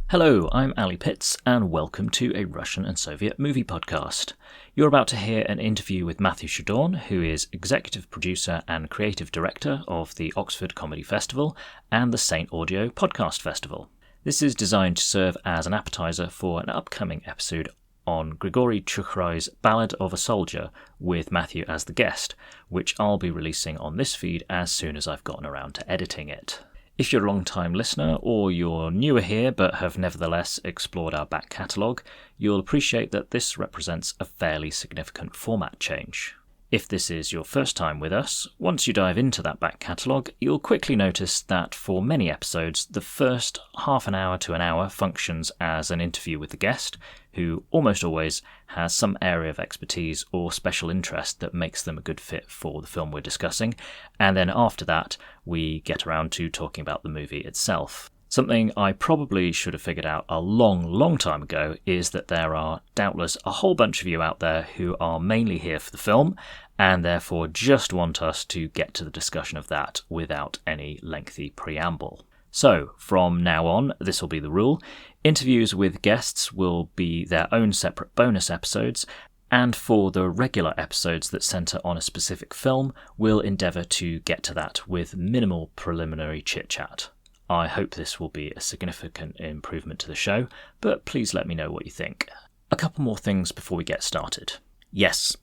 Hello, I'm Ali Pitts, and welcome to a Russian and Soviet movie podcast. You're about to hear an interview with Matthew Chadourne, who is executive producer and creative director of the Oxford Comedy Festival and the Saint Audio Podcast Festival. This is designed to serve as an appetizer for an upcoming episode on Grigory Chukrai's Ballad of a Soldier, with Matthew as the guest, which I'll be releasing on this feed as soon as I've gotten around to editing it. If you're a long-time listener or you're newer here but have nevertheless explored our back catalogue, you'll appreciate that this represents a fairly significant format change. If this is your first time with us, once you dive into that back catalogue, you'll quickly notice that for many episodes, the first half an hour to an hour functions as an interview with the guest, who almost always has some area of expertise or special interest that makes them a good fit for the film we're discussing, and then after that, we get around to talking about the movie itself. Something I probably should have figured out a long time ago is that there are doubtless a whole bunch of you out there who are mainly here for the film and therefore just want us to get to the discussion of that without any lengthy preamble. So, from now on, this will be the rule. Interviews with guests will be their own separate bonus episodes, and for the regular episodes that centre on a specific film, we'll endeavour to get to that with minimal preliminary chit-chat. I hope this will be a significant improvement to the show, but please let me know what you think. A couple more things before we get started. Yes,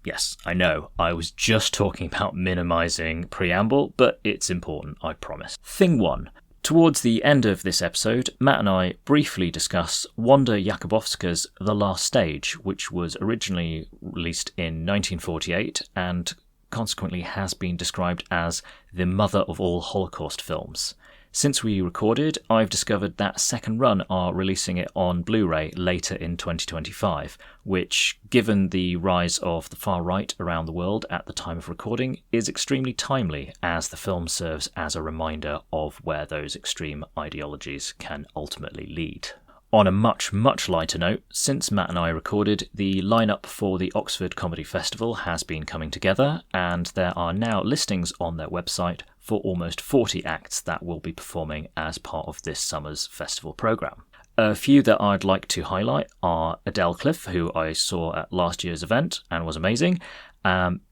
I know, I was just talking about minimising preamble, but it's important, I promise. Thing 1. Towards the end of this episode, Matt and I briefly discuss Wanda Jakubowska's The Last Stage, which was originally released in 1948 and consequently has been described as the mother of all Holocaust films. Since we recorded, I've discovered that second run are releasing it on Blu-ray later in 2025, which, given the rise of the far right around the world at the time of recording, is extremely timely as the film serves as a reminder of where those extreme ideologies can ultimately lead. On a much lighter note, since Matt and I recorded, the lineup for the Oxford Comedy Festival has been coming together, and there are now listings on their website for almost 40 acts that will be performing as part of this summer's festival programme. A few that I'd like to highlight are Adele Cliff, who I saw at last year's event and was amazing,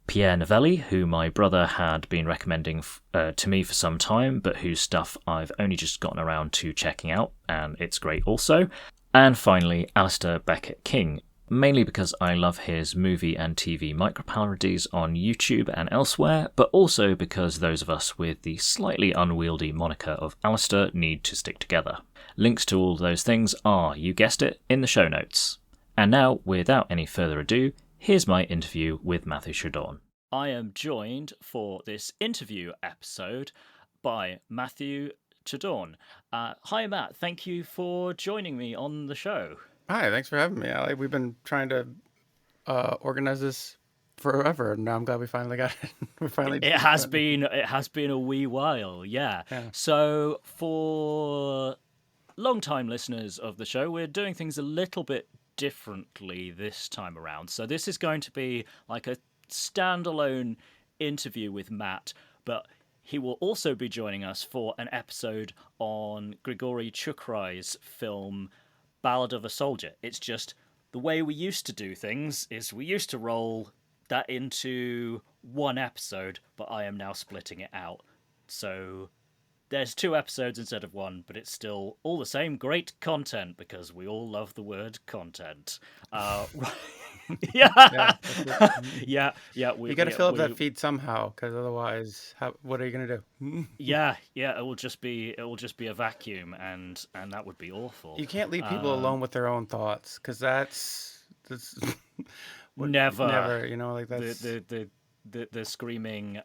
Pierre Novelli, who my brother had been recommending to me for some time, but whose stuff I've only just gotten around to checking out, and it's great also. And finally, Alistair Beckett-King, mainly because I love his movie and TV microparodies on YouTube and elsewhere, but also because those of us with the slightly unwieldy moniker of Alistair need to stick together. Links to all those things are, you guessed it, in the show notes. And now, without any further ado, here's my interview with Matthew Chadourne. I am joined for this interview episode by Matthew Chadourne. Hi Matt, thank you for joining me on the show. Hi, thanks for having me, Ali. We've been trying to organize this forever, and now I'm glad we finally got it. It has been a wee while, yeah. So for long-time listeners of the show, we're doing things a little bit differently this time around. So this is going to be like a standalone interview with Matt, but he will also be joining us for an episode on Grigory Chukrai's film Ballad of a Soldier. It's just the way we used to do things is we used to roll that into one episode, but I am now splitting it out. So there's 2 episodes instead of 1, but it's still all the same great content because we all love the word content. Yeah. You got to fill up that feed somehow, because otherwise, what are you gonna do? Yeah. It will just be a vacuum, and that would be awful. You can't leave people alone with their own thoughts, because that's never. You know, like that's the screaming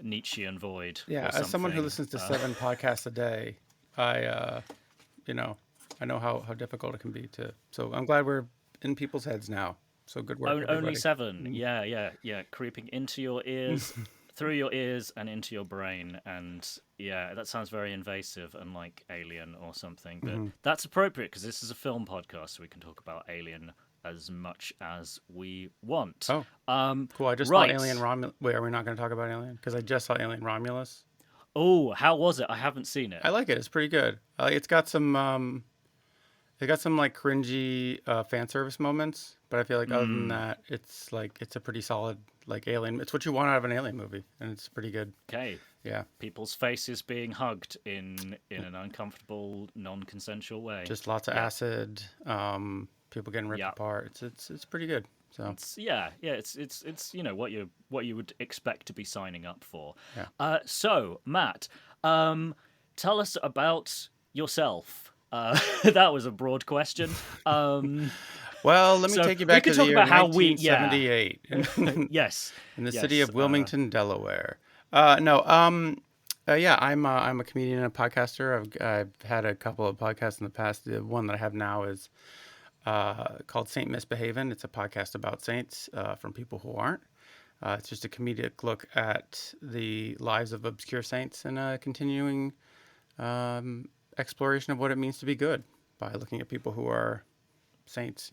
Nietzschean void. Yeah, as someone who listens to 7 podcasts a day, I know how difficult it can be to. So I'm glad we're in people's heads now. So good work. Only 7. Yeah. Creeping into your ears, through your ears, and into your brain. And yeah, that sounds very invasive and like Alien or something. But that's appropriate because this is a film podcast, so we can talk about Alien as much as we want. Oh, cool. I just saw Alien Romulus. Wait, are we not going to talk about Alien? Because I just saw Alien Romulus. Oh, how was it? I haven't seen it. I like it. It's pretty good. It's got some like cringy fan service moments, but I feel like other than that, it's a pretty solid like alien. It's what you want out of an alien movie, and it's pretty good. Okay. Yeah, People's faces being hugged in an uncomfortable, non-consensual way. just lots of acid. People getting ripped apart. It's pretty good. So It's what you would expect to be signing up for. Yeah. So Matt, tell us about yourself. That was a broad question. Well, let me take you back to the year 1978. Yes. In the city of Wilmington, Delaware. I'm a comedian and a podcaster. I've had a couple of podcasts in the past. The one that I have now is called Saint Misbehavin. It's a podcast about saints from people who aren't. It's just a comedic look at the lives of obscure saints and a continuing exploration of what it means to be good by looking at people who are saints.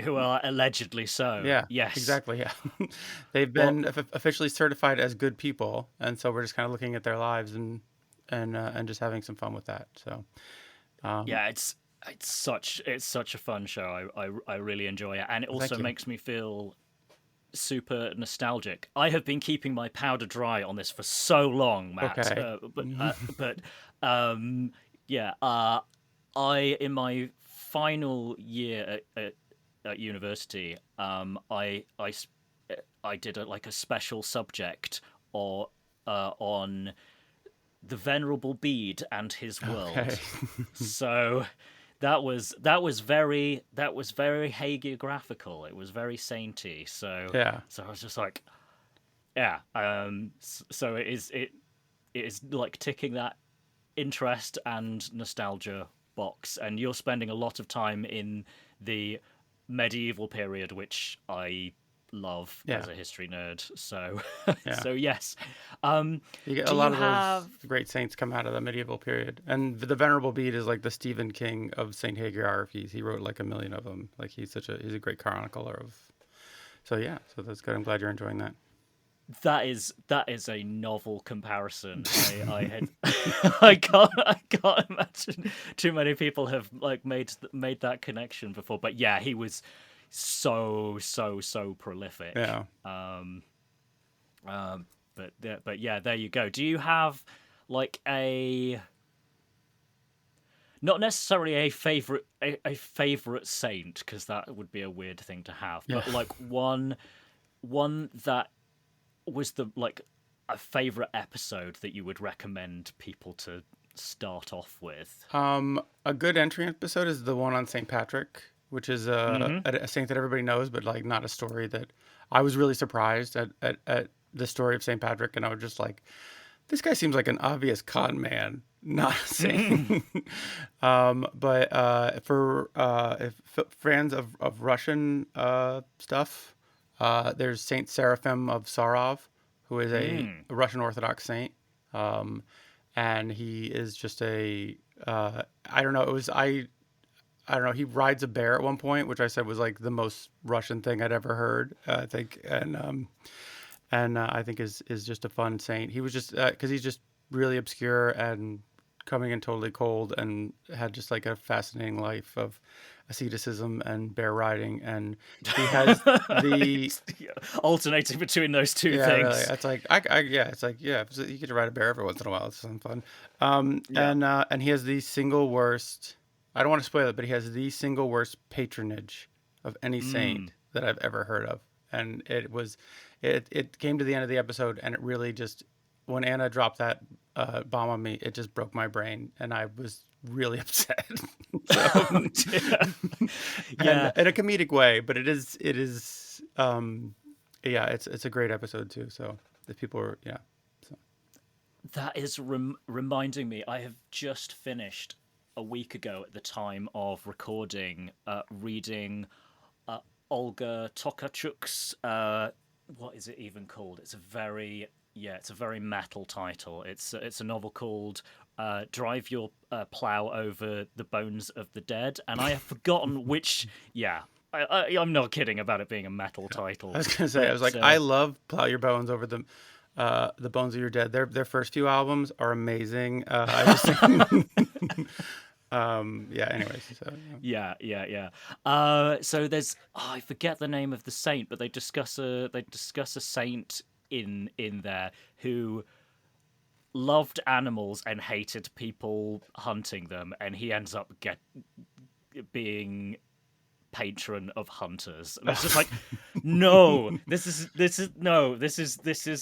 Who are allegedly so. Yeah. Yes. Exactly. Yeah. They've been officially certified as good people, and so we're just kind of looking at their lives and just having some fun with that. So. It's such a fun show. I really enjoy it, and it also makes me feel super nostalgic. I have been keeping my powder dry on this for so long, Matt. Okay. I in my final year at university, I did a special subject on the Venerable Bede and his world. Okay. So that was very hagiographical. It was very sainty. So Yeah. So I was just like, yeah. So it is like ticking that interest and nostalgia box, and you're spending a lot of time in the medieval period, which I love as a history nerd. So so yes. You get a lot of those great saints come out of the medieval period, and the Venerable Bede is like the Stephen King of Saint hagiographies. He wrote like a million of them. Like he's a great chronicler of. So that's good. I'm glad you're enjoying that. That is a novel comparison. I can't imagine too many people have like made that connection before. But yeah, he was so prolific. Yeah. But yeah, there you go. Do you have like not necessarily a favorite saint, because that would be a weird thing to have, but like one that was a favorite episode that you would recommend people to start off with? A good entry episode is the one on St. Patrick, which is a saint that everybody knows, but like not a story that I was really surprised at the story of St. Patrick, and I was just like, this guy seems like an obvious con man, not a saint. But for fans of Russian stuff, there's Saint Seraphim of Sarov, who is a Russian Orthodox saint, and he is just I don't know. He rides a bear at one point, which I said was like the most Russian thing I'd ever heard. I think, and I think is just a fun saint. He was just because he's just really obscure and coming in totally cold, and had just like a fascinating life of asceticism and bear riding, and he has the alternating between those two things. Really. It's like you get to ride a bear every once in a while. It's some fun. And he has the single worst. I don't want to spoil it, but he has the single worst patronage of any saint that I've ever heard of. And it came to the end of the episode, and it really just, when Anna dropped that bomb on me, it just broke my brain, and I was really upset. In a comedic way, but it's a great episode too. So the people are That is reminding me. I have just finished a week ago at the time of recording, reading Olga Tokarczuk's, what is it even called? It's a very metal title. It's a novel called Drive Your Plow Over the Bones of the Dead, and I have forgotten which. Yeah, I'm not kidding about it being a metal title. I was going to say, I was like, I love Plow Your Bones Over the The Bones of Your Dead. Their first few albums are amazing. I just yeah. Anyways, so Yeah, yeah, yeah. So there's I forget the name of the saint, but they discuss a saint in there who loved animals and hated people hunting them, and he ends up being patron of hunters, and it's just like, no, this is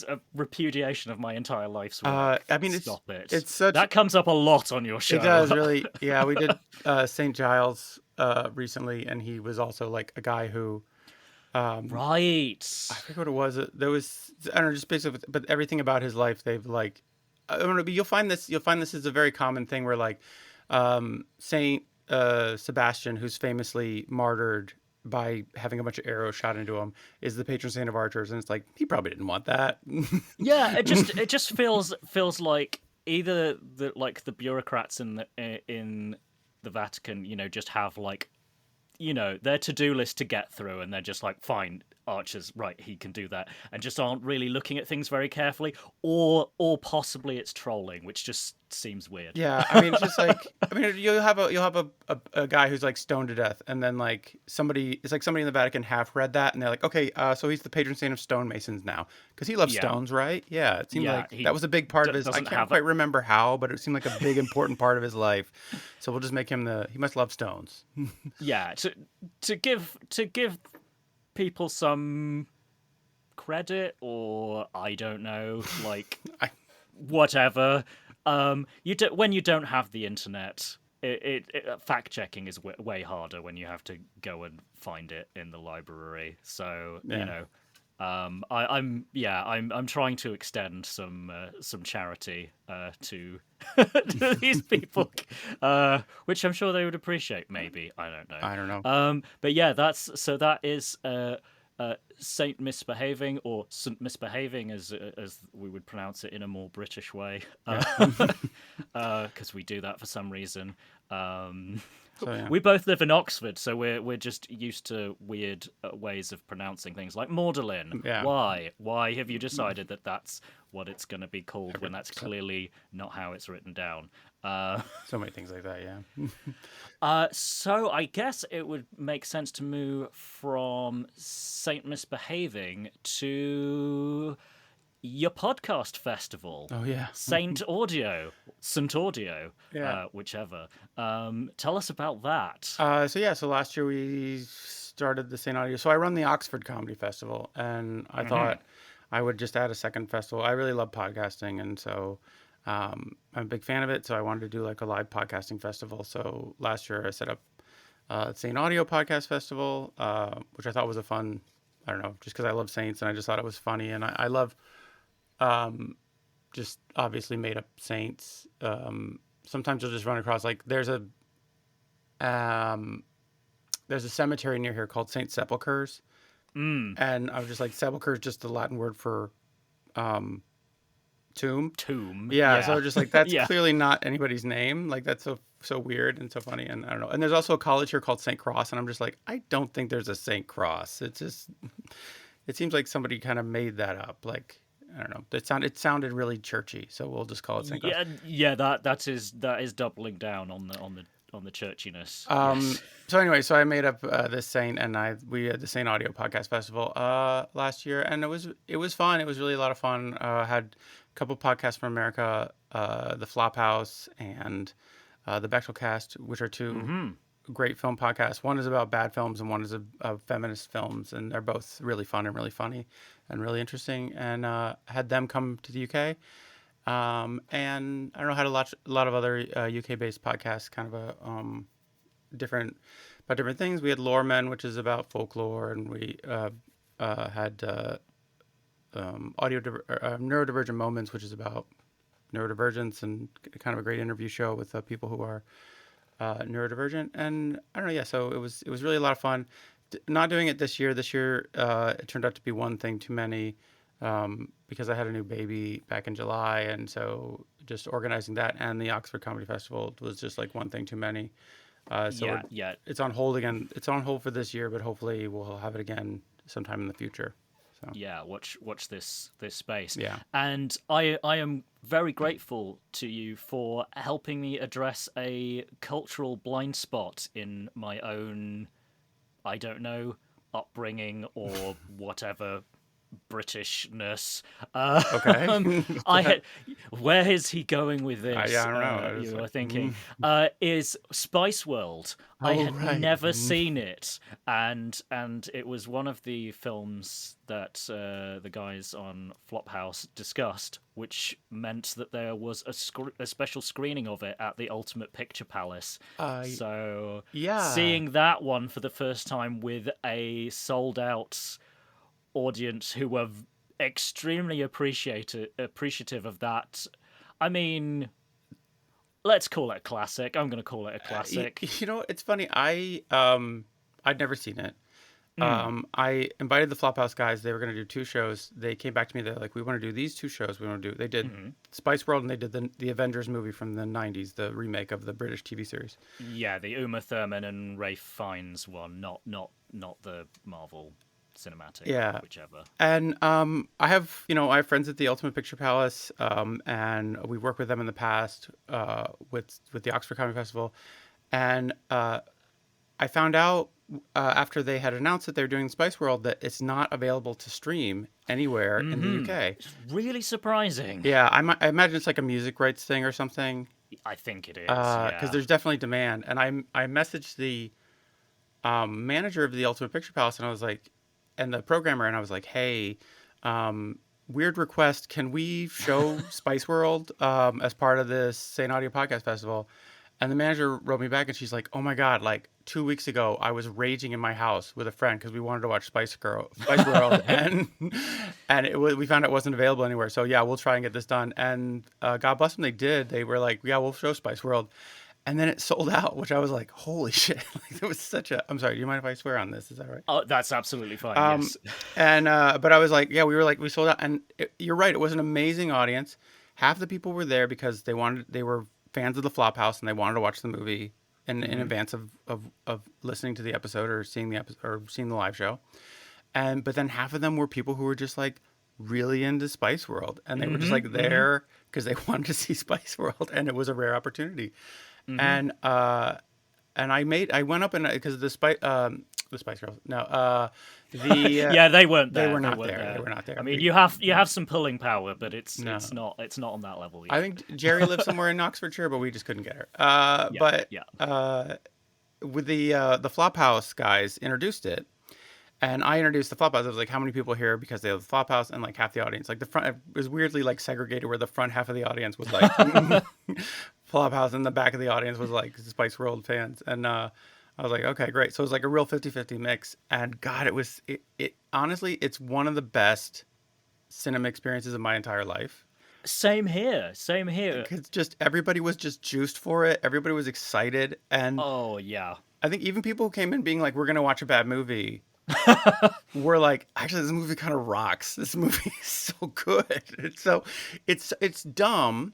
a repudiation of my entire life's work. I mean, Stop it. it's such That comes up a lot on your show. it does really. Yeah, we did St. Giles recently, and he was also like a guy who Right. I forget what it was. There was I don't know, just basically, but everything about his life, they've like, I don't know. But you'll find this is a very common thing where like Saint Sebastian, who's famously martyred by having a bunch of arrows shot into him, is the patron saint of archers, and it's like he probably didn't want that. Yeah, it just feels like either the bureaucrats in the Vatican, just have like, their to-do list to get through, and they're just like, fine, archers, right, he can do that, and just aren't really looking at things very carefully, or possibly it's trolling, which just seems weird. Yeah, I mean, it's just like, I mean, you'll have a guy who's like stoned to death, and then like somebody in the Vatican half read that, and they're like, okay, so he's the patron saint of stonemasons now because he loves Yeah, stones, right? Yeah, it seemed yeah, like he that was a big part of his. I doesn't can't have quite remember how, but it seemed like a big important part of his life. So we'll just make him he must love stones. yeah, to give people some credit, or I don't know, like, I, whatever. When you don't have the internet, fact checking is way harder when you have to go and find it in the library. So yeah. I'm trying to extend some charity to to these people, which I'm sure they would appreciate. Maybe, I don't know. I don't know. But yeah, that is Saint Misbehaving, or Saint Misbehaving, as we would pronounce it in a more British way, Yeah. because we do that for some reason. So yeah. We both live in Oxford, so we're just used to weird ways of pronouncing things, like Magdalene. Yeah. Why have you decided that that's what it's going to be called when that's So, clearly not how it's written down? so many things like that. Yeah. So I guess it would make sense to move from Saint Misbehaving to your podcast festival, Oh yeah. Saint Audio, Yeah. whichever. Tell us about that. So last year we started the St. Audio. So I run the Oxford Comedy Festival, and I thought I would just add a second festival. I really love podcasting, and so I'm a big fan of it. So I wanted to do like a live podcasting festival. So last year I set up St. Audio Podcast Festival, which I thought was a fun. I don't know, just because I love Saints, and I just thought it was funny, and I love just obviously made up saints. Sometimes you'll just run across like there's a cemetery near here called Saint Sepulchre's, and I was just like, sepulchre is just the Latin word for tomb. Tomb. Yeah, so just like that's Yeah. clearly not anybody's name. Like that's so weird and so funny, and I don't know. And there's also a college here called St. Cross, and I'm just like, I don't think there's a St. Cross. It's just it seems like somebody kind of made that up. Like I don't know. It sounded really churchy, so we'll just call it St. Cross. Yeah. That is doubling down on the churchiness. Yes. So anyway, so I made up this saint, and we had the Saint Audio Podcast Festival last year, and it was fun. It was really a lot of fun. Had a couple podcasts from America, the Flophouse and the Bechtel Cast, which are two great film podcasts. One is about bad films, and one is of feminist films, and they're both really fun and really funny and really interesting. And had them come to the UK. And I don't know, had a lot of other UK-based podcasts, kind of different things. We had Loremen, which is about folklore, and we had Neurodivergent Moments, which is about neurodivergence, and kind of a great interview show with people who are neurodivergent. And I don't know, yeah. So it was really a lot of fun. Not doing it this year. This year it turned out to be one thing too many. Because I had a new baby back in July, and so just organizing that and the Oxford Comedy Festival was just like one thing too many. It's on hold again. It's on hold for this year, but hopefully we'll have it again sometime in the future. So Yeah, watch this space. yeah. And I am very grateful to you for helping me address a cultural blind spot in my own, I don't know, upbringing or whatever Britishness. Okay. I had, where is he going with Yeah, this? I don't know. I was You like, are thinking is Spice World. I oh had right. never seen it, and it was one of the films that the guys on Flophouse discussed, which meant that there was a special screening of it at the Ultimate Picture Palace. So Yeah. seeing that one for the first time with a sold out audience who were extremely appreciative of that. I mean, let's call it a classic. I'm going to call it a classic. It's funny. I'd never seen it. Mm. I invited the Flophouse guys. They were going to do two shows. They came back to me. They're like, "We want to do these two shows. We want to do." They did Mm-hmm. Spice World and they did the Avengers movie from the '90s, the remake of the British TV series. Yeah, the Uma Thurman and Ralph Fiennes one, not the Marvel cinematic, Yeah, whichever. and I have friends at the Ultimate Picture Palace, and we worked with them in the past with the Oxford Comedy Festival, and I found out after they had announced that they were doing Spice World that it's not available to stream anywhere in the Mm-hmm. UK. It's really surprising. Yeah, I imagine it's like a music rights thing or something. I think it is. Because Yeah. there's definitely demand, and I messaged the manager of the Ultimate Picture Palace, and I was like, and the programmer, and I was like, hey, weird request, can we show Spice World as part of this St. Audio Podcast Festival? And the manager wrote me back, and she's like, oh my god, like 2 weeks ago, I was raging in my house with a friend because we wanted to watch Spice World, and we found it wasn't available anywhere. So yeah, we'll try and get this done. And God bless them, they did. They were like, yeah, we'll show Spice World. And then it sold out, which I was like, holy shit. Like, it was such a. I'm sorry, do you mind if I swear on this? Is that right? Oh, that's absolutely fine. Yes. And, but I was like, yeah, we sold out. And you're right. It was an amazing audience. Half the people were there because they were fans of the Flophouse and they wanted to watch the movie in advance of listening to the episode or seeing the episode or seeing the live show. But then half of them were people who were just like really into Spice World. And they were just like there because they wanted to see Spice World. And it was a rare opportunity. And I went up and because the Spice Girls Yeah, they weren't there. they were not weren't there. They were not there. I mean, you have some pulling power, but it's No. it's not on that level yet. I think Jerry lives somewhere in Oxfordshire, but we just couldn't get her. With the Flophouse guys introduced it, and I introduced the Flophouse. I was like, how many people here because they have the Flophouse, and like half the audience, like the front, it was weirdly like segregated where the front half of the audience was like Flophouse, and the back of the audience was like Spice World fans, and I was like, okay, great. So it was like a real 50-50 mix, and God, it honestly, it's one of the best cinema experiences of my entire life. Same here. Because just everybody was just juiced for it. Everybody was excited, and Oh yeah. I think even people who came in being like, "We're gonna watch a bad movie," were like, "Actually, this movie kind of rocks. This movie is so good." It's dumb.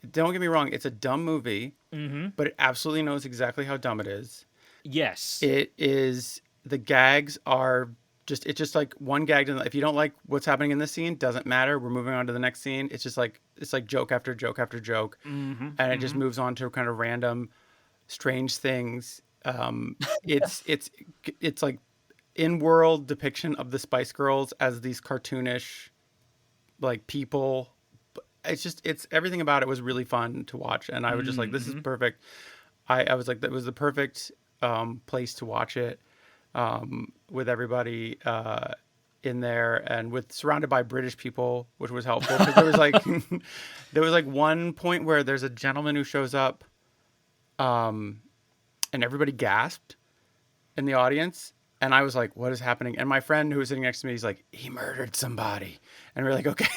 Don't get me wrong. It's a dumb movie, but it absolutely knows exactly how dumb it is. Yes. It is the gags are it's just like one gag. If you don't like what's happening in this scene, doesn't matter. We're moving on to the next scene. It's just like joke after joke after joke, and it just moves on to kind of random, strange things. It's like in-world depiction of the Spice Girls as these cartoonish, like people. It's everything about it was really fun to watch, and I was just like, this is perfect. I was like, that was the perfect place to watch it. With everybody in there and surrounded by British people, which was helpful because there was like one point where there's a gentleman who shows up, and everybody gasped in the audience, and I was like, "What is happening?" And my friend who was sitting next to me, he's like, "He murdered somebody," and we're like, "Okay."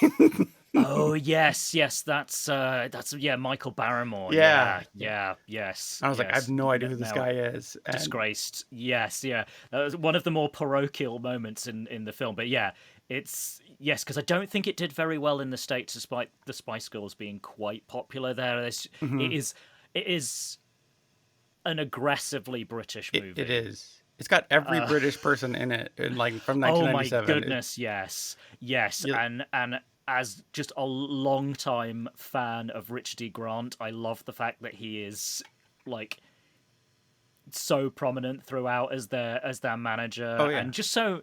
Oh yes, that's Michael Barrymore. Yeah. Yes. I was like, I yes. have no idea who this Now, guy is. And disgraced. Yes, yeah. That was one of the more parochial moments in the film. But yeah, yes, because I don't think it did very well in the States, despite the Spice Girls being quite popular there. It is an aggressively British movie. it is. It's got every British person in it, like from Oh my 1997. goodness, yes, You- and as just a long time fan of Richard E. Grant, I love the fact that he is like so prominent throughout as their oh manager, yeah, and just so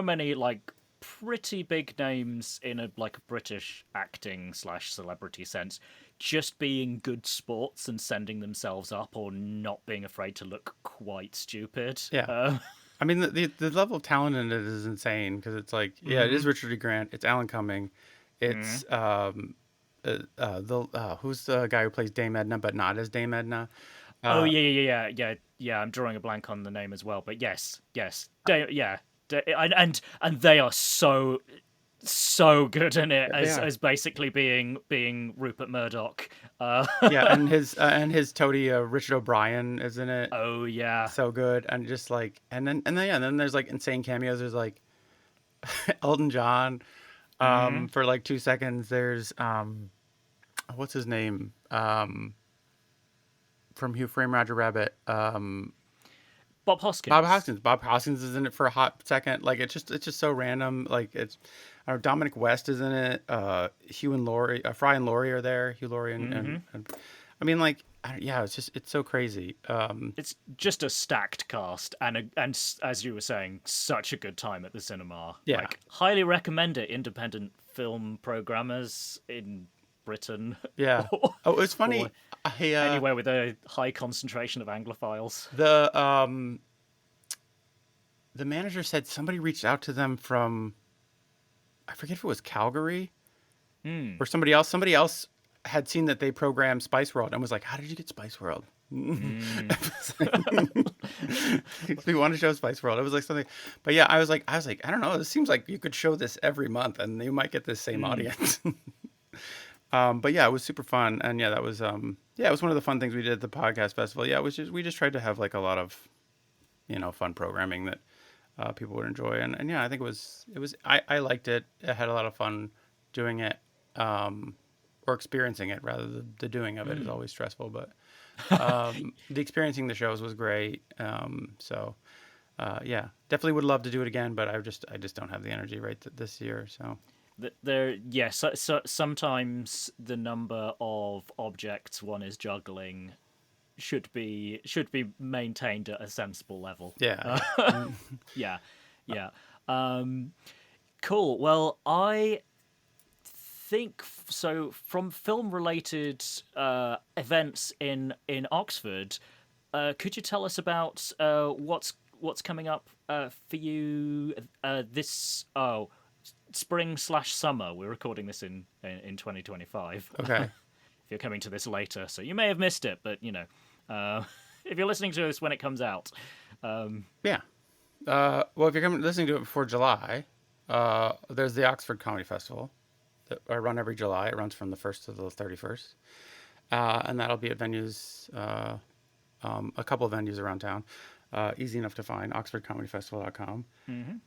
many like pretty big names in a like British acting slash celebrity sense, just being good sports and sending themselves up or not being afraid to look quite stupid. yeah. I mean, the level of talent in it is insane because it's like, yeah, it is Richard E. Grant, it's Alan Cumming, it's who's the guy who plays Dame Edna but not as Dame Edna. Oh Uh, yeah. I'm drawing a blank on the name as well, but yes, and they are so good in it they are. as basically being Rupert Murdoch. Yeah, and his toady Richard O'Brien is in it. Oh yeah. So good, and just like, and then there's like insane cameos. There's like Elton John, for like 2 seconds. There's what's his name? From Who Framed Roger Rabbit. Bob Bob Hoskins. Hoskins. Bob Hoskins is in it for a hot second. Like it's just so random. Like it's, I don't know, Dominic West is in it. Hugh and Laurie, Fry and Laurie are there. Hugh Laurie and I mean like yeah, it's so crazy. It's just a stacked cast, and as you were saying, such a good time at the cinema. Yeah. Like, highly recommend it. Independent film programmers in Britain, Yeah. or, Oh, it's funny. or I anywhere with a high concentration of Anglophiles. the manager said somebody reached out to them from, I forget if it was Calgary or somebody else. Somebody else had seen that they programmed Spice World and was like, "How did you get Spice World?" We want to show Spice World. It was like something, but yeah, I was like, I don't know. This seems like you could show this every month and you might get the same audience. But yeah, it was super fun, and yeah, that was yeah, it was one of the fun things we did at the podcast festival. Yeah, it was just we just tried to have like a lot of, fun programming that people would enjoy, and yeah, I think I liked it. I had a lot of fun doing it, or experiencing it rather. The doing of it is always stressful, but the experiencing the shows was great. So yeah, definitely would love to do it again, but I just don't have the energy this year. So There, yes. So sometimes the number of objects one is juggling should be maintained at a sensible level. yeah, Yeah, yeah. Cool. Well, I think so. From film-related events in Oxford, could you tell us about what's coming up for you this spring/summer? We're recording this in 2025. okay. If you're coming to this later, so you may have missed it, but if you're listening to this when it comes out, Yeah. Well, if you're listening to it before July, there's the Oxford Comedy Festival that I run every July. It runs from the 1st to the 31st. And that'll be at venues, a couple of venues around town. Easy enough to find, oxfordcomedyfestival.com.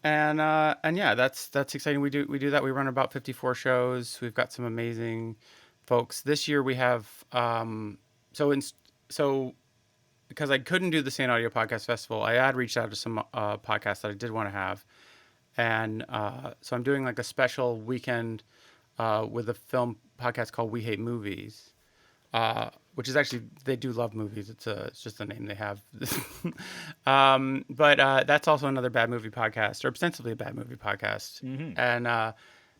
And yeah, that's exciting. We do that. We run about 54 shows. We've got some amazing folks. This year we have, so because I couldn't do the St. Audio Podcast Festival, I had reached out to some podcasts that I did want to have. And so I'm doing like a special weekend with a film podcast called We Hate Movies, which is actually, they do love movies. It's just the name they have. But that's also another bad movie podcast, or ostensibly a bad movie podcast.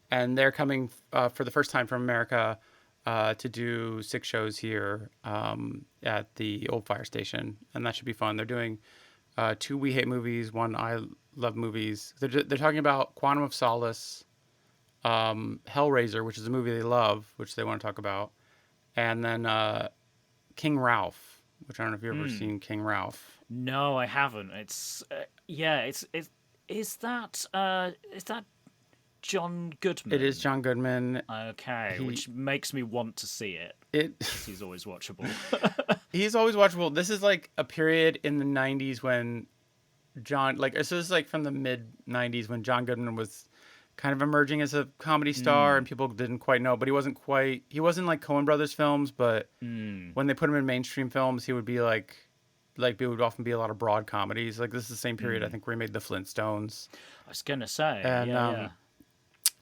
And they're coming for the first time from America to do 6 shows here at the old fire station, and that should be fun. They're doing 2 We Hate Movies, 1 I Love Movies. They're talking about Quantum of Solace, Hellraiser, which is a movie they love, which they want to talk about, and then King Ralph, which I don't know if you've ever seen King Ralph. no, I haven't. It's is that John Goodman? It is John Goodman. Okay, which makes me want to see it. 'Cause he's always watchable. He's always watchable. This is like a period in the 90s when so this is like from the mid 90s when John Goodman was kind of emerging as a comedy star and people didn't quite know, but he wasn't like Coen Brothers films, but when they put him in mainstream films, he would be like like it would often be a lot of broad comedies. Like this is the same period I think where he made the Flintstones. I was gonna say, And yeah.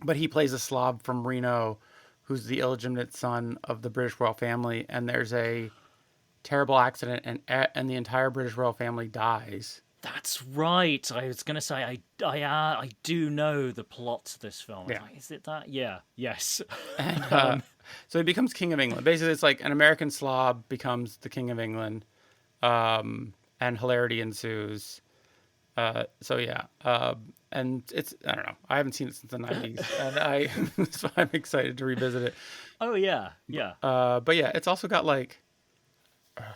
but he plays a Slav from Reno, who's the illegitimate son of the British royal family. And there's a terrible accident, and the entire British royal family dies. That's right. I was gonna say I do know the plot to this film. I was Yeah. like, is it that? Yeah. Yes. And so he becomes king of England. Basically, it's like an American slob becomes the king of England, and hilarity ensues. So yeah, and it's I don't know. I haven't seen it since the '90s, and so I'm excited to revisit it. Oh yeah. Yeah. But yeah, it's also got like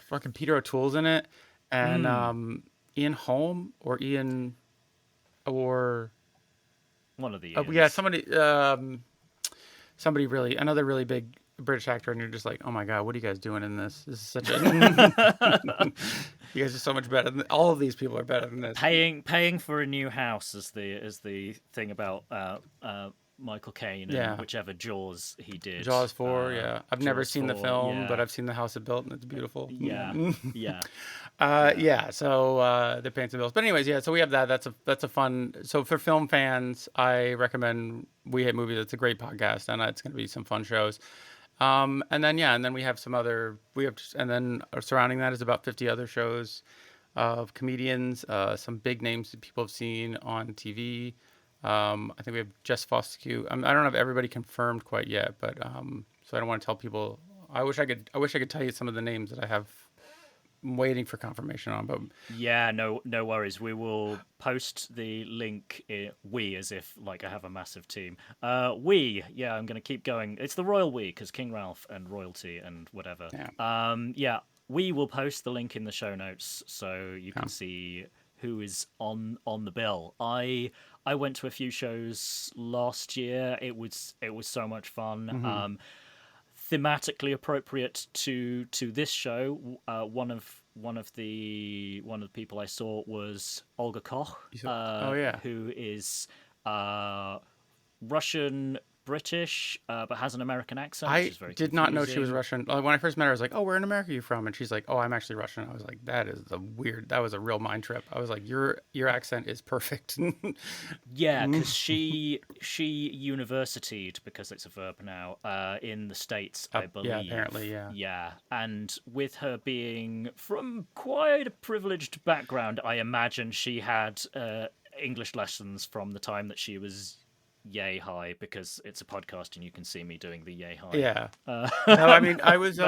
fucking Peter O'Toole's in it, and Ian Holm or Ian or One of the yeah, somebody really, another really big British actor, and you're just like, oh my god, what are you guys doing in this? This is such a you guys are so much better than all of these people are better than this. Paying for a new house is the thing about Michael Caine and whichever Jaws he did. Jaws 4, yeah. I've never Jaws seen the 4, film, yeah. but I've seen the house it built, and it's beautiful. Yeah, yeah. So the Paints and Bills. But anyways, yeah, so we have that. That's a fun. So for film fans, I recommend We Hate Movies. It's a great podcast, and it's going to be some fun shows. And then we have and then surrounding that is about 50 other shows of comedians, some big names that people have seen on TV. I think we have Jess Foscue. I don't have everybody confirmed quite yet, but so I don't want to tell people. I wish I could tell you some of the names that I have. I'm waiting for confirmation on, but yeah, no worries. We will post the link. As if like I have a massive team. I'm gonna keep going. It's the Royal We because King Ralph and royalty and whatever. Yeah. We will post the link in the show notes so you can see who is on the bill. I went to a few shows last year. It was so much fun. Mm-hmm. Thematically appropriate to this show. One of the people I saw was Olga Koch, who is Russian British, but has an American accent. Which is very did not know she confusing. was Russian. When I first met her, I was like, "Oh, where in America are you from?" And she's like, "Oh, I'm actually Russian." I was like, "That was a real mind trip." I was like, "Your accent is perfect." Yeah, because she universitied, because it's a verb now, in the States, I believe. Yeah, apparently, yeah. Yeah, and with her being from quite a privileged background, I imagine she had English lessons from the time that she was yay high, because it's a podcast and you can see me doing the yay high. Yeah. No, I mean, I was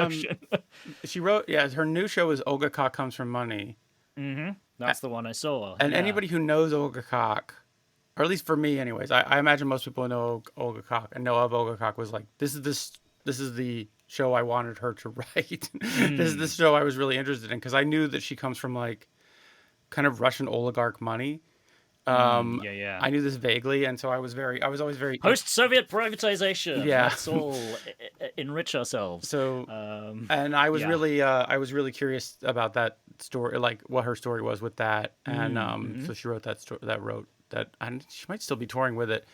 she wrote, her new show is Olga Koch Comes from Money. Mm-hmm. That's the one I saw. And anybody who knows Olga Koch, or at least for me anyways, I imagine most people know Olga Koch and know of Olga Koch was like, this is the show I wanted her to write. This is the show I was really interested in, because I knew that she comes from like kind of Russian oligarch money. I knew this vaguely, and so I was always very post-Soviet privatization. Yeah, let's all enrich ourselves. So, and I was really curious about that story, like what her story was with that, and so she wrote that story. And she might still be touring with it.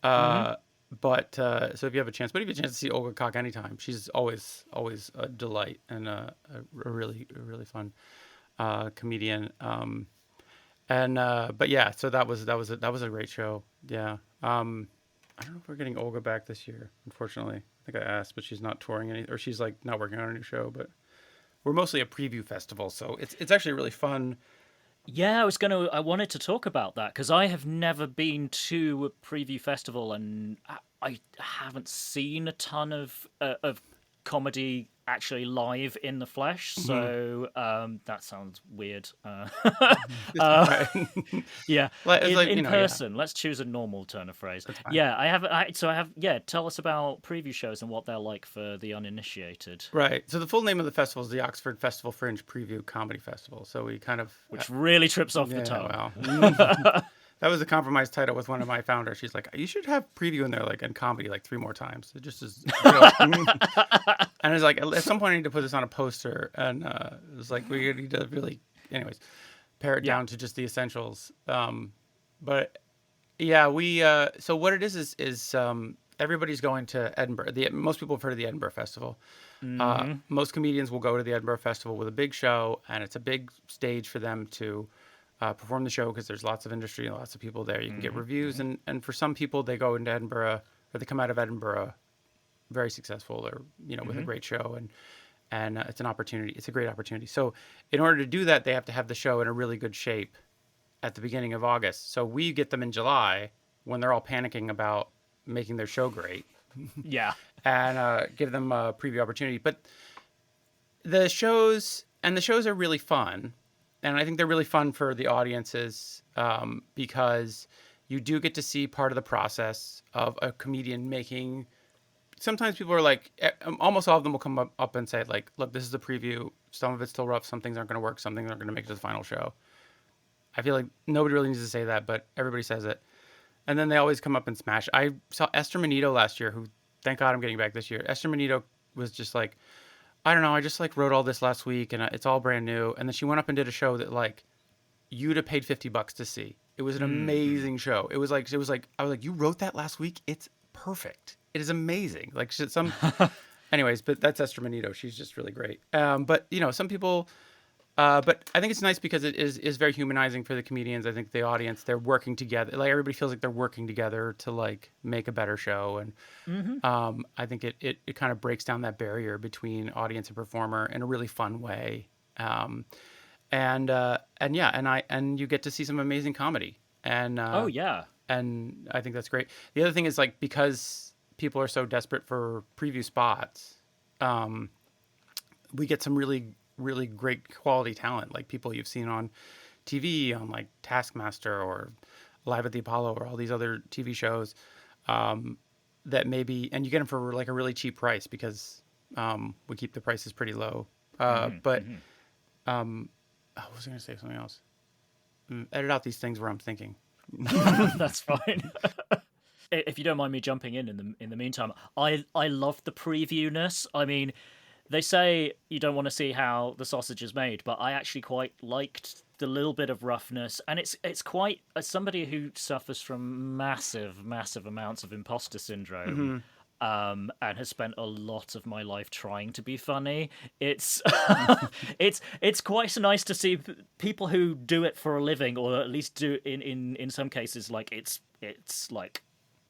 But so if you have a chance to see Olga Koch anytime, she's always a delight and a really fun comedian. But yeah, so that was a great show. Yeah. I don't know if we're getting Olga back this year, unfortunately. I think I asked, but she's not touring or she's like not working on a new show, but we're mostly a preview festival, so it's actually really fun. Yeah, I wanted to talk about that because I have never been to a preview festival, and I haven't seen a ton of comedy actually live in the flesh, so that sounds weird. Yeah, in person. Yeah. Let's choose a normal turn of phrase. Yeah, I have. Yeah, tell us about preview shows and what they're like for the uninitiated. Right. So the full name of the festival is the Oxford Festival Fringe Preview Comedy Festival. So we kind of which really trips off the tongue. Wow. That was a compromise title with one of my founders. She's like, you should have preview in there, like, in comedy, like 3 more times. It just is. And it's like, at some point, I need to put this on a poster. And it was like, we need to really, anyways, pare it down to just the essentials. But yeah, so what it is everybody's going to Edinburgh. Most people have heard of the Edinburgh Festival. Most comedians will go to the Edinburgh Festival with a big show, and it's a big stage for them to perform the show because there's lots of industry and lots of people there. You can get reviews, and for some people, they go into Edinburgh or they come out of Edinburgh very successful or with a great show, and it's an opportunity. It's a great opportunity. So in order to do that, they have to have the show in a really good shape at the beginning of August. So we get them in July when they're all panicking about making their show great. Yeah. And give them a preview opportunity. But the shows are really fun. And I think they're really fun for the audiences because you do get to see part of the process of a comedian making. Sometimes people are like, almost all of them will come up and say, like, look, this is a preview. Some of it's still rough. Some things aren't going to work. Some things aren't going to make it to the final show. I feel like nobody really needs to say that, but everybody says it. And then they always come up and smash. I saw Esther Manito last year, who, thank God I'm getting back this year. Esther Manito was just like, I don't know, I just like wrote all this last week and it's all brand new. And then she went up and did a show that like you'd have paid $50 to see. It was an amazing show. It was like I was like, you wrote that last week? It's perfect. It is amazing. Like anyways, but that's Esther Manito. She's just really great. But some people. But I think it's nice because it is very humanizing for the comedians. I think the audience, they're working together. Like everybody feels like they're working together to like make a better show. And I think it kind of breaks down that barrier between audience and performer in a really fun way. And you get to see some amazing comedy. And Oh yeah. and I think that's great. The other thing is like because people are so desperate for preview spots, we get some really great quality talent, like people you've seen on TV on like Taskmaster or Live at the Apollo or all these other TV shows that maybe, and you get them for like a really cheap price because we keep the prices pretty low. I was going to say something else. Edit out these things where I'm thinking. That's fine. If you don't mind me jumping in the meantime, I love the previewiness. I mean, they say you don't want to see how the sausage is made, but I actually quite liked the little bit of roughness, and it's quite, as somebody who suffers from massive amounts of imposter syndrome, and has spent a lot of my life trying to be funny. It's it's quite nice to see people who do it for a living, or at least do in some cases, like it's like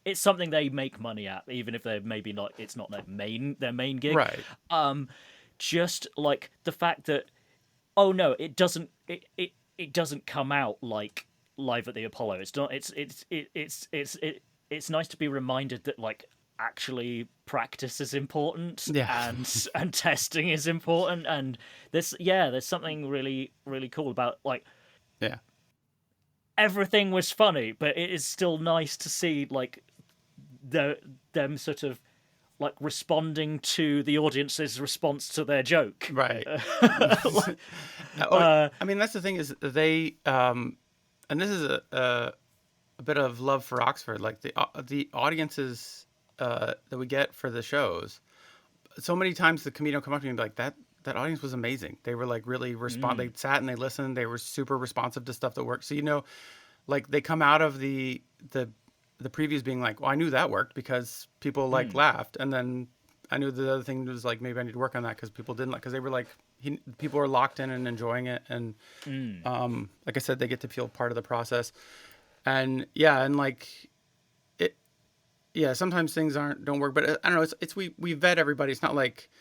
it's something they make money at, even if they're maybe not. It's not their main gig. Right. Just like the fact that, oh no, it doesn't come out like Live at the Apollo. It's not. It's nice to be reminded that like actually practice is important. Yeah. and testing is important, and there's something really cool about like. Yeah. Everything was funny, but it is still nice to see like them sort of like responding to the audience's response to their joke. Right. I mean, that's the thing is they, and this is a bit of love for Oxford. Like the audiences that we get for the shows. So many times the comedian will come up to me and be like, that audience was amazing. They were like really They sat and they listened. They were super responsive to stuff that worked. So like they come out of the previews being like, well, I knew that worked because people like laughed, and then I knew the other thing was like maybe I need to work on that because people didn't like, because they were like people were locked in and enjoying it, and like I said, they get to feel part of the process, and like it, sometimes things don't work, but I don't know. It's we vet everybody. It's not like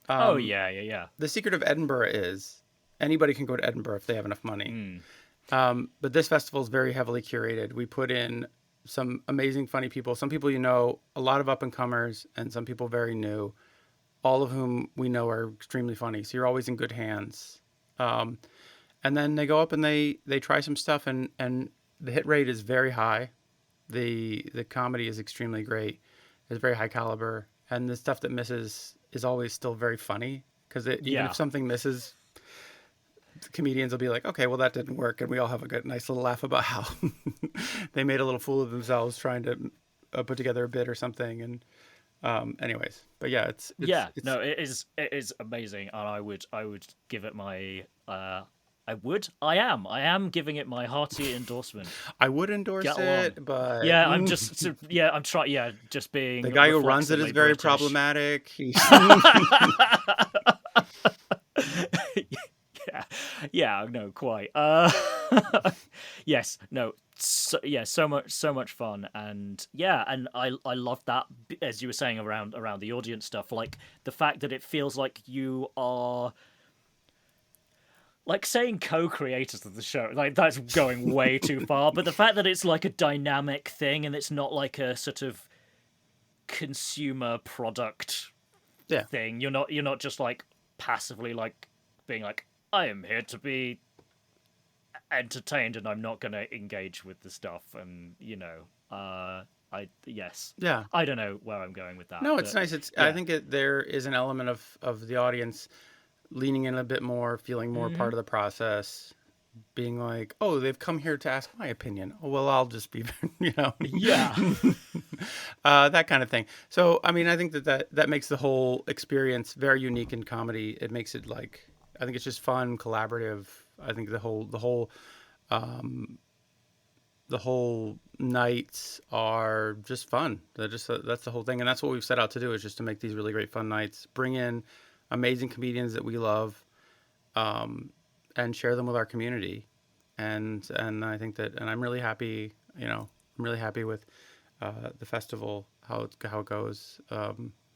yeah. The secret of Edinburgh is anybody can go to Edinburgh if they have enough money. But this festival is very heavily curated. We put in some amazing, funny people. Some people a lot of up-and-comers, and some people very new, all of whom we know are extremely funny. So you're always in good hands. And then they go up and they try some stuff, and the hit rate is very high. The comedy is extremely great. It's very high caliber. And the stuff that misses is always still very funny, because even if something misses, comedians will be like, okay, well, that didn't work, and we all have a nice little laugh about how they made a little fool of themselves trying to put together a bit or something. And anyways, but yeah, it is amazing, and I would give it my I am giving it my hearty endorsement. I would endorse Get along. it, but Yeah, I'm trying. Yeah, just being the guy who runs it is reflexively very British. problematic. Yeah, yeah, no, quite. Yes, no, so much fun, and yeah, and I love that, as you were saying, around the audience stuff, like the fact that it feels like you are, like, saying co-creators of the show, like that's going way too far, but the fact that it's like a dynamic thing and it's not like a sort of consumer product Yeah. thing. You're not just like passively like being like, I am here to be entertained and I'm not going to engage with the stuff, and yes, Yeah. I don't know where I'm going with that. No, it's but, nice. I yeah. think there is an element of the audience leaning in a bit more, feeling more part of the process, being like, oh, they've come here to ask my opinion. Oh, well, I'll just be, Yeah. that kind of thing. So, I mean, I think that makes the whole experience very unique in comedy. It makes it like, I think it's just fun, collaborative. I think the whole nights are just fun. That's the whole thing, and that's what we've set out to do, is just to make these really great fun nights, bring in amazing comedians that we love, and share them with our community. And I think that, and I'm really happy. I'm really happy with the festival, how it goes.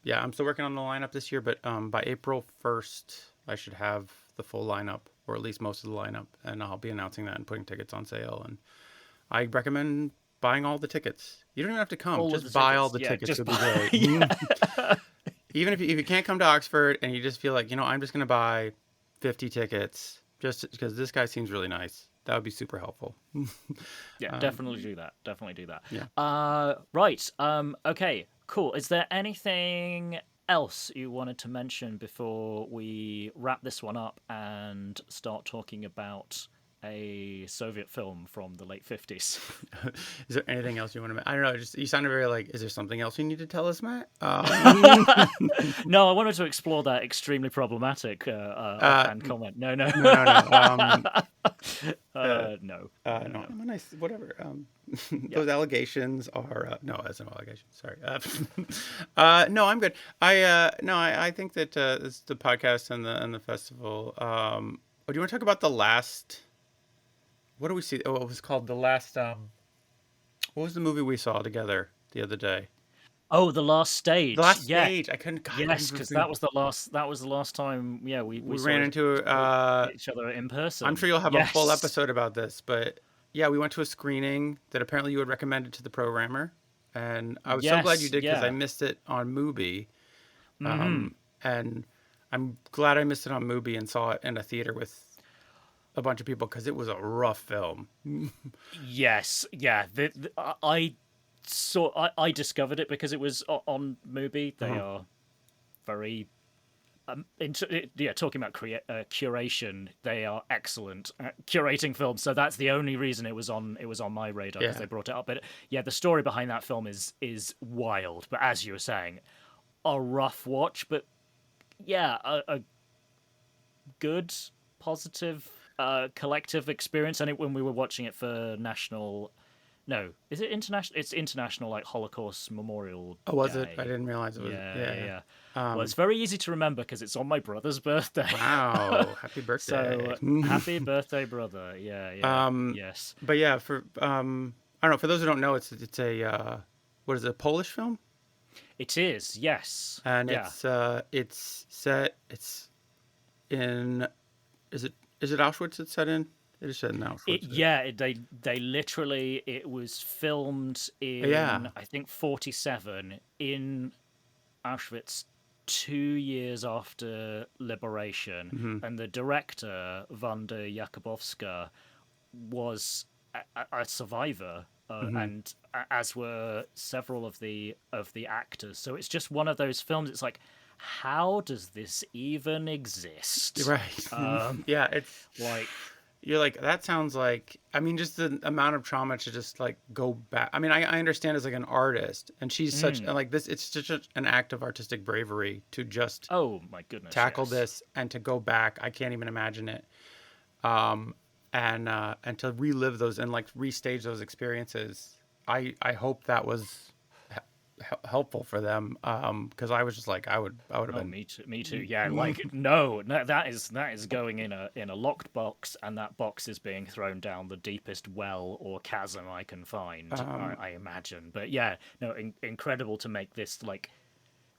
Yeah, I'm still working on the lineup this year, but by April 1st, I should have the full lineup, or at least most of the lineup, and I'll be announcing that and putting tickets on sale. And I recommend buying all the tickets. You don't even have to come; just buy all the tickets. Would be great. Yeah. Even if you can't come to Oxford and you just feel like, I'm just going to buy 50 tickets just because this guy seems really nice, that would be super helpful. Yeah, definitely do that. Definitely do that. Yeah. Right. Okay. Cool. Is there anything else you wanted to mention before we wrap this one up and start talking about a Soviet film from the late 50s? Is there anything else you want to? I don't know. Just you sounded very like. Is there something else you need to tell us, Matt? No, I wanted to explore that extremely problematic offhand comment. No. No. No. I'm a nice whatever. Those allegations are no, that's no allegation. Sorry. No, I'm good. I think that it's the podcast and the festival. Do you want to talk about the last? What do we see? Oh, it was called the last. What was the movie we saw together the other day? Oh, The Last Stage. The Last Stage. I couldn't. God, yes, because that was the last time. Yeah, we ran into each other in person. I'm sure you'll have a full episode about this, but yeah, we went to a screening that apparently you had recommended to the programmer, and I was so glad you did, because I missed it on Mubi, and I'm glad I missed it on Mubi and saw it in a theater with a bunch of people, because it was a rough film. Yes, yeah. I discovered it because it was on Mubi. They are very talking about curation. They are excellent at curating films. So that's the only reason it was on my radar, because they brought it up. But yeah, the story behind that film is wild. But as you were saying, a rough watch. But yeah, a good, positive, collective experience. And when we were watching it for National. No, is it international? It's International Holocaust Memorial. Oh, was Day. it? I didn't realize it was. Yeah. Well, it's very easy to remember because it's on my brother's birthday. Wow! Happy birthday! So happy birthday, brother! Yeah. Yes. But yeah, for I don't know. For those who don't know, it's a what is it? A Polish film? It is. Yes. And it's set. It's in. Is it Auschwitz? It's set in. It is set in Auschwitz. They literally, it was filmed in I think 1947 in Auschwitz 2 years after liberation, and the director Wanda Jakubowska was a survivor, and as were several of the actors. So it's just one of those films. It's like, how does this even exist? Right. Yeah, it's like. You're like, that sounds like, I mean, just the amount of trauma to just like go back. I mean, I understand as like an artist, and she's such like this. It's such an act of artistic bravery to just oh my goodness tackle this and to go back. I can't even imagine it. um, and to relive those and like restage those experiences. I hope that was helpful for them, because I was just like I would have Oh, been. me too. Me too. Yeah, like no, that is going in a locked box, and that box is being thrown down the deepest well or chasm I can find. I imagine. But yeah, no, incredible to make this like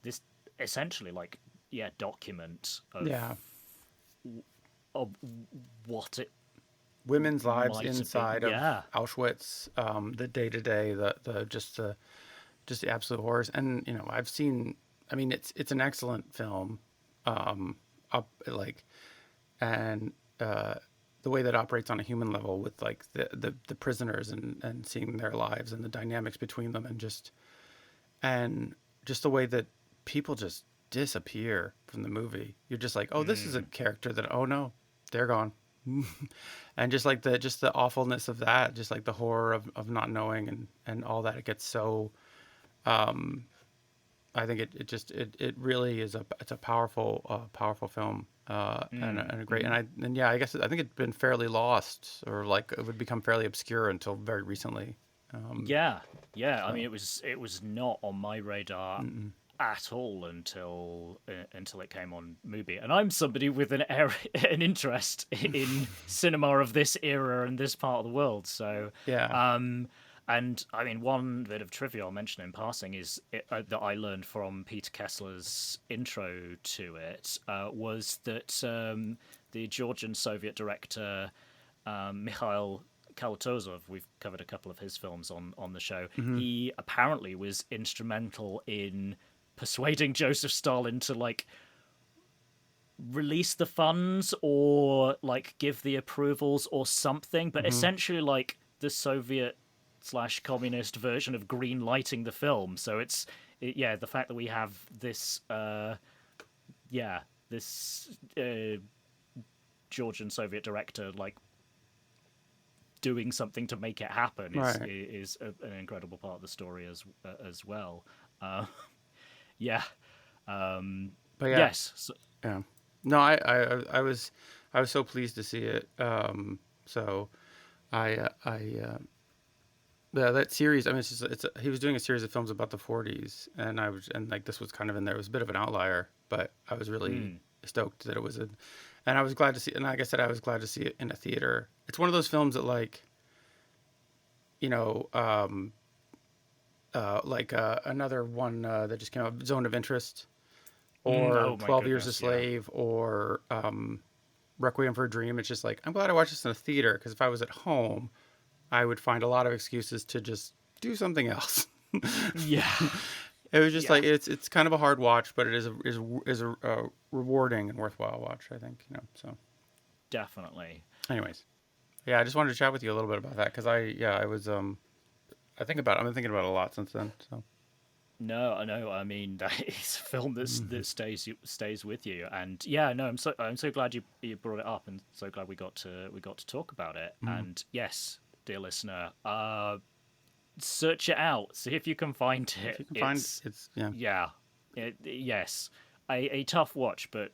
this essentially like yeah document Yeah, of what it women's lives might have been. inside of Yeah. Auschwitz, the day to day, the absolute horrors. And I've seen. I mean, it's an excellent film. Up like and the way that operates on a human level with like the prisoners and seeing their lives and the dynamics between them and just the way that people just disappear from the movie. You're just like, oh, this is a character that, oh no, they're gone. And just the awfulness of that, just like the horror of not knowing and all that. It gets so I think it really is it's a powerful film, and a great. And yeah, I guess I think it's been fairly lost, or like it would become fairly obscure until very recently. Yeah, yeah. I mean, So it was not on my radar at all until it came on Mubi, and I'm somebody with an interest in cinema of this era and this part of the world. So, yeah. and I mean, one bit of trivia I'll mention in passing is that I learned from Peter Kessler's intro to it was that the Georgian Soviet director Mikhail Kalatozov, we've covered a couple of his films on the show. He apparently was instrumental in persuading Joseph Stalin to like release the funds or like give the approvals or something, but essentially like the Soviet slash communist version of green lighting the film. So yeah, the fact that we have this this Georgian Soviet director like doing something to make it happen Right. is an incredible part of the story as well. Yeah. But yeah, Yes. So, yeah. No, I was so pleased to see it. So yeah, that series. I mean, he was doing a series of films about the 40s, and like this was kind of in there. It was a bit of an outlier, but I was really stoked that it was and I was glad to see. And like I said, I was glad to see it in a theater. It's one of those films that like, you know, another one that just came out, Zone of Interest, or oh my 12 Years a goodness, yeah. Slave, or Requiem for a Dream. It's just like I'm glad I watched this in a theater because if I was at home, I would find a lot of excuses to just do something else. Yeah. It was just Yeah. like it's kind of a hard watch, but it is a rewarding and worthwhile watch. I think So, Definitely. anyways, yeah, I just wanted to chat with you a little bit about that because I was I've been thinking about it a lot since then. So No, I know. I mean, that is a film that stays with you, and yeah, no, I'm so glad you brought it up, and so glad we got to talk about it. And yes, dear listener, search it out, see if you can find if it. you can find It's it's yeah yeah, yes, a tough watch, but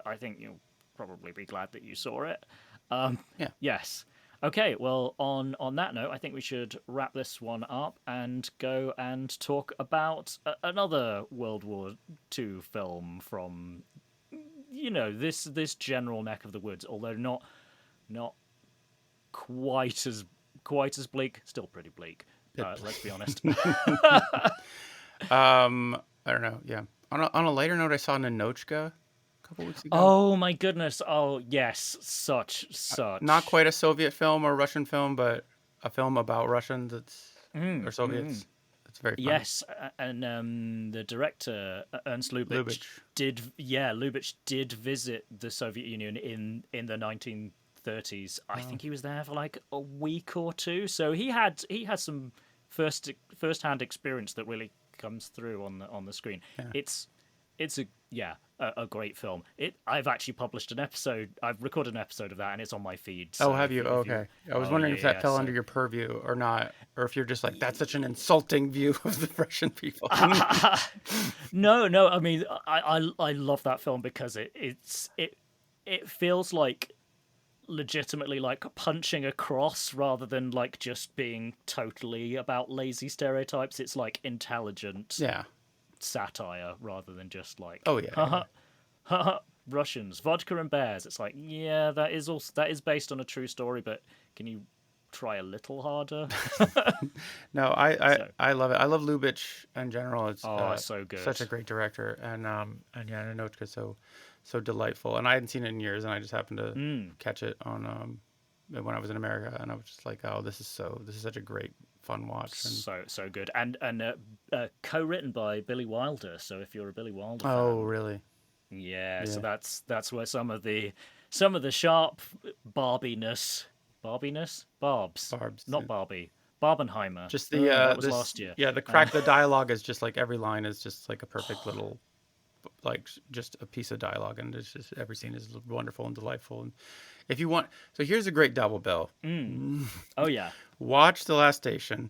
I think you'll probably be glad that you saw it. yeah Yes. Okay, well, on that note, I think we should wrap this one up and go and talk about another World War II film from this general neck of the woods, although not quite as bleak, still pretty bleak. it, Let's be honest. I don't know on a lighter note, I saw Ninochka a couple weeks ago. Oh my goodness! Oh yes, such Not such. quite a Soviet film or Russian film, but a film about Russians. Or Soviets. It's very fun. Yes, and the director Ernst Lubitsch Lubitsch. did visit the Soviet Union in the 1930s. I think he was there for like a week or two, so he had some first hand experience that really comes through on the screen. Yeah. It's a great film. I've actually published an episode. I've recorded an episode of that, and it's on my feed. Oh, So have you? Oh, if you okay. I was oh wondering yeah if that yeah. fell So under your purview or not, or if you're just like, that's such an insulting view of the Russian people. no. I mean, I love that film because it feels like legitimately like punching across rather than like just being totally about lazy stereotypes. It's like intelligent Yeah. satire rather than just like Oh yeah. haha haha Russians, vodka and bears. It's like, yeah, that is based on a true story, but can you try a little harder? No, I So, I love it. I love Lubitsch in general. It's oh, it's so such a good. great director, and yeah, Ninochka's so delightful. And I hadn't seen it in years, and I just happened to catch it on when I was in America, and I was just like, oh, this is such a great fun watch. And So good, and co-written by Billy Wilder. So if you're a Billy Wilder oh, fan, really? yeah, so Yeah. that's where some of the sharp Barbs, Barb's. not Barbie, Barbenheimer. Just That was this last year. yeah, the dialogue is just like every line is just like a perfect little like just a piece of dialogue, and it's just every scene is wonderful and delightful. And if you want, so here's a great double bill. Oh yeah. Watch The Last Station,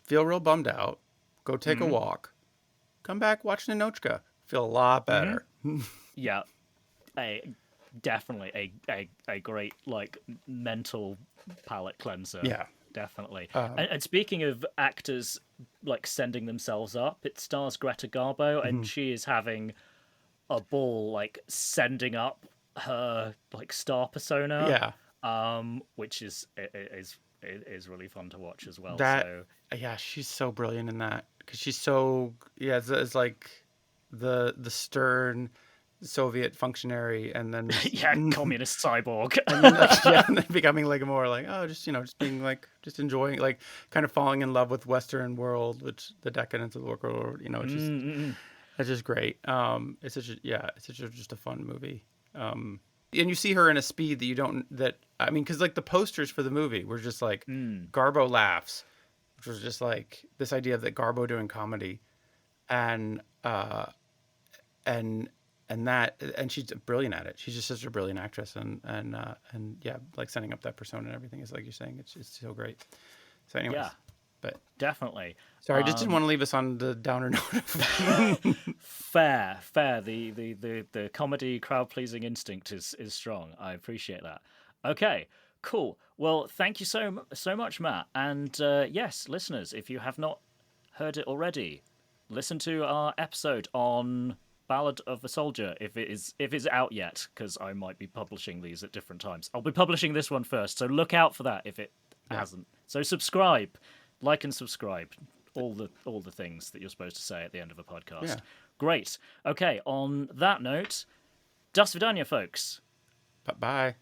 feel real bummed out, go take a walk, come back, watch Ninochka, feel a lot better. Yeah, a definitely a great like mental palate cleanser. Yeah. Definitely. And speaking of actors like sending themselves up, it stars Greta Garbo, and she is having a ball like sending up her like star persona, Yeah. which is really fun to watch as well. That So yeah, she's so brilliant in that because she's so yeah, it's like the stern Soviet functionary, and then yeah, communist cyborg. and then like yeah, and then becoming like more like oh, just just being like just enjoying like kind of falling in love with Western world, which the decadence of the world, it's just great. It's such a, just a fun movie. And you see her in a speed that you don't that I mean, because like the posters for the movie were just like Garbo laughs, which was just like this idea that Garbo doing comedy, and and and she's brilliant at it. She's just such a brilliant actress, and yeah, like setting up that persona and everything is like you're saying, it's so great. So, anyways, Yeah, but definitely. sorry, I just didn't want to leave us on the downer note. Fair. The comedy crowd pleasing instinct is strong. I appreciate that. Okay, cool. Well, thank you so much, Matt. And yes, listeners, if you have not heard it already, listen to our episode on Ballad of a Soldier if it's out yet, because I might be publishing these at different times. I'll be publishing this one first, so look out for that if it hasn't. So subscribe, like and subscribe. All the things that you're supposed to say at the end of a podcast. Yeah. Great. Okay, on that note, das Vidania, folks. Bye.